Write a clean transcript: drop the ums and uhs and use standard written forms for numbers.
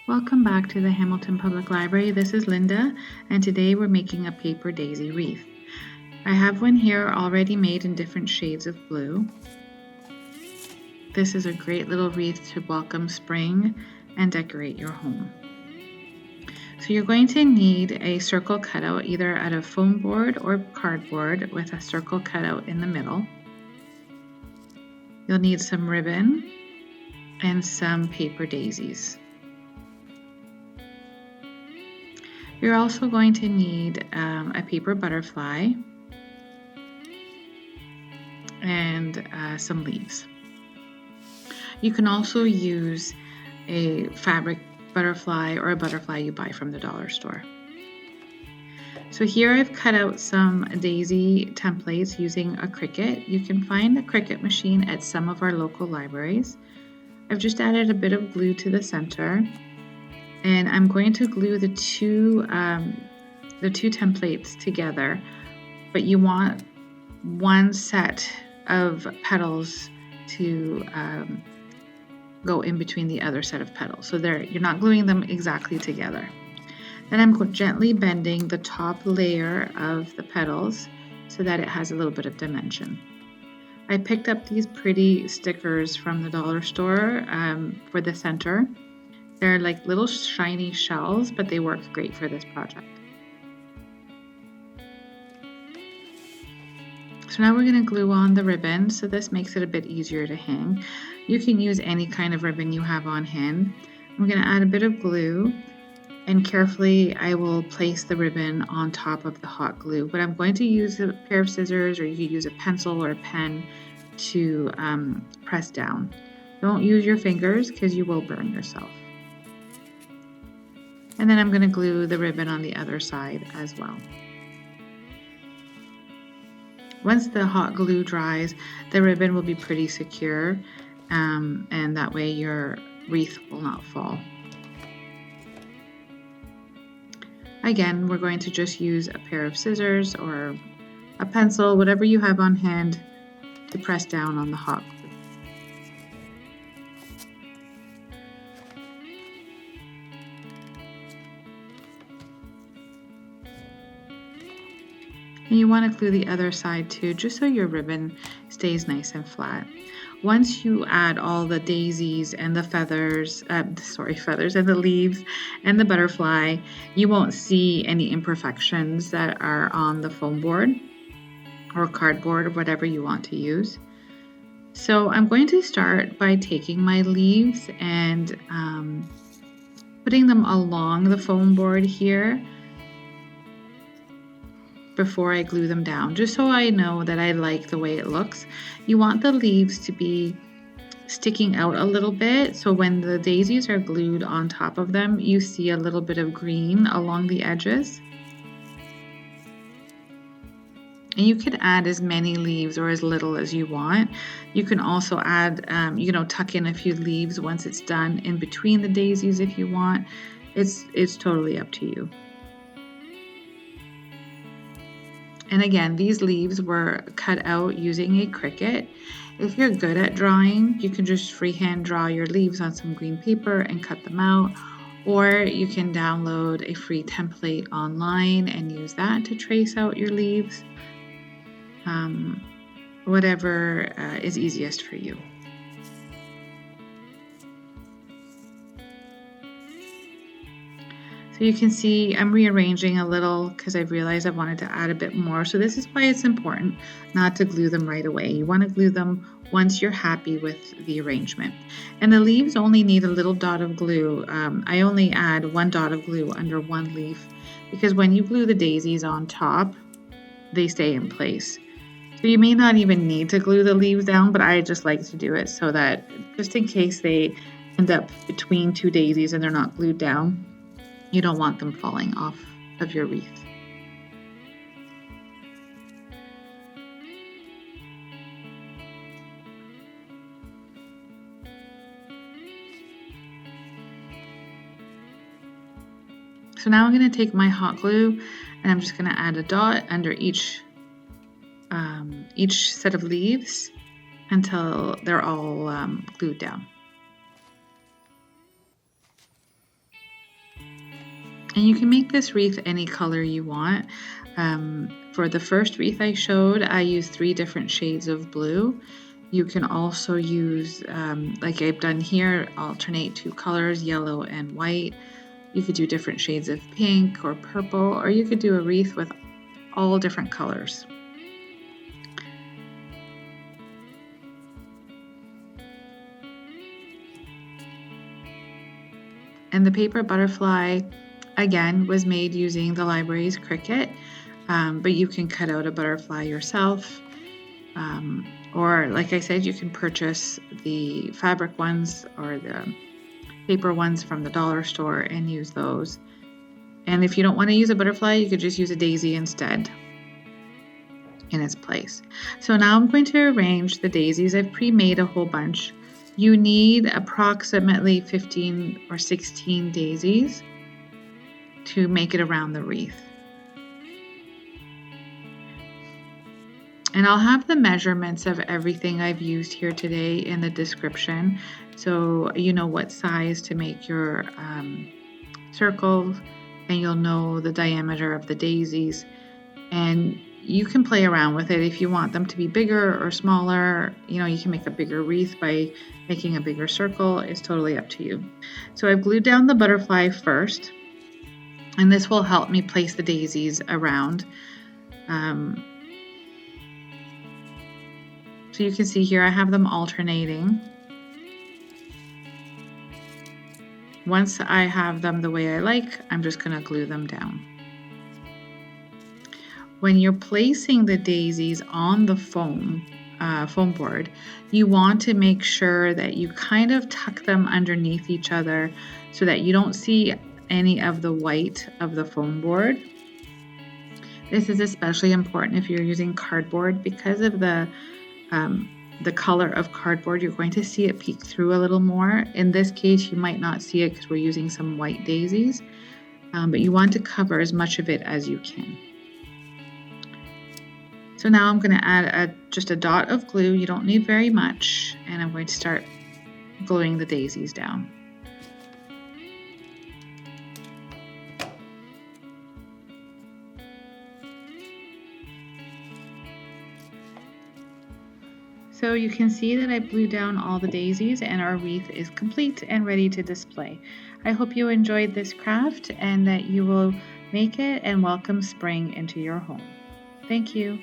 Welcome back to the Hamilton Public Library. This is Linda, and today we're making a paper daisy wreath. I have one here already made in different shades of blue. This is a great little wreath to welcome spring and decorate your home. So you're going to need a circle cutout either out of foam board or cardboard with a circle cutout in the middle. You'll need some ribbon and some paper daisies. You're also going to need a paper butterfly and some leaves. You can also use a fabric butterfly or a butterfly you buy from the dollar store. So here I've cut out some daisy templates using a Cricut. You can find a Cricut machine at some of our local libraries. I've just added a bit of glue to the center, and I'm going to glue the two templates together, but you want one set of petals to go in between the other set of petals. So you're not gluing them exactly together. Then I'm gently bending the top layer of the petals so that it has a little bit of dimension. I picked up these pretty stickers from the dollar store for the center. They're like little shiny shells, but they work great for this project. So now we're going to glue on the ribbon, so this makes it a bit easier to hang. You can use any kind of ribbon you have on hand. I'm going to add a bit of glue, and carefully I will place the ribbon on top of the hot glue. But I'm going to use a pair of scissors, or you could use a pencil or a pen to press down. Don't use your fingers because you will burn yourself. And then I'm going to glue the ribbon on the other side as well. Once the hot glue dries, the ribbon will be pretty secure, and that way your wreath will not fall. Again, we're going to just use a pair of scissors or a pencil, whatever you have on hand, to press down on the hot glue. And you want to glue the other side too, just so your ribbon stays nice and flat. Once you add all the daisies and the feathers and the leaves and the butterfly, you won't see any imperfections that are on the foam board or cardboard or whatever you want to use. So I'm going to start by taking my leaves and putting them along the foam board here before I glue them down, just so I know that I like the way it looks. You want the leaves to be sticking out a little bit, so when the daisies are glued on top of them, you see a little bit of green along the edges. And you could add as many leaves or as little as you want. You can also add, tuck in a few leaves once it's done in between the daisies if you want. It's totally up to you. And again, these leaves were cut out using a Cricut. If you're good at drawing, you can just freehand draw your leaves on some green paper and cut them out. Or you can download a free template online and use that to trace out your leaves. Whatever is easiest for you. So you can see I'm rearranging a little because I realized I wanted to add a bit more. So this is why it's important not to glue them right away. You want to glue them once you're happy with the arrangement. And the leaves only need a little dot of glue. I only add one dot of glue under one leaf because when you glue the daisies on top, they stay in place. So you may not even need to glue the leaves down, but I just like to do it so that just in case they end up between two daisies and they're not glued down, you don't want them falling off of your wreath. So now I'm going to take my hot glue and I'm just going to add a dot under each set of leaves until they're all glued down. And you can make this wreath any color you want. For the first wreath I showed, I used 3 different shades of blue. You can also use, like I've done here, alternate 2 colors, yellow and white. You could do different shades of pink or purple, or you could do a wreath with all different colors. And the paper butterfly, again, was made using the library's Cricut, but you can cut out a butterfly yourself. Or like I said, you can purchase the fabric ones or the paper ones from the dollar store and use those. And if you don't want to use a butterfly, you could just use a daisy instead in its place. So now I'm going to arrange the daisies. I've pre-made a whole bunch. You need approximately 15 or 16 daisies to make it around the wreath. And I'll have the measurements of everything I've used here today in the description, so you know what size to make your circles, and you'll know the diameter of the daisies. And you can play around with it if you want them to be bigger or smaller. You know, you can make a bigger wreath by making a bigger circle. It's totally up to you. So I've glued down the butterfly first, and this will help me place the daisies around. So you can see here I have them alternating. Once I have them the way I like, I'm just going to glue them down. When you're placing the daisies on the foam board, you want to make sure that you kind of tuck them underneath each other so that you don't see any of the white of the foam board. This is especially important if you're using cardboard because of the color of cardboard. You're going to see it peek through a little more. In this case, you might not see it because we're using some white daisies, but you want to cover as much of it as you can. So now I'm going to add just a dot of glue. You don't need very much, and I'm going to start gluing the daisies down. So you can see that I glued down all the daisies and our wreath is complete and ready to display. I hope you enjoyed this craft and that you will make it and welcome spring into your home. Thank you.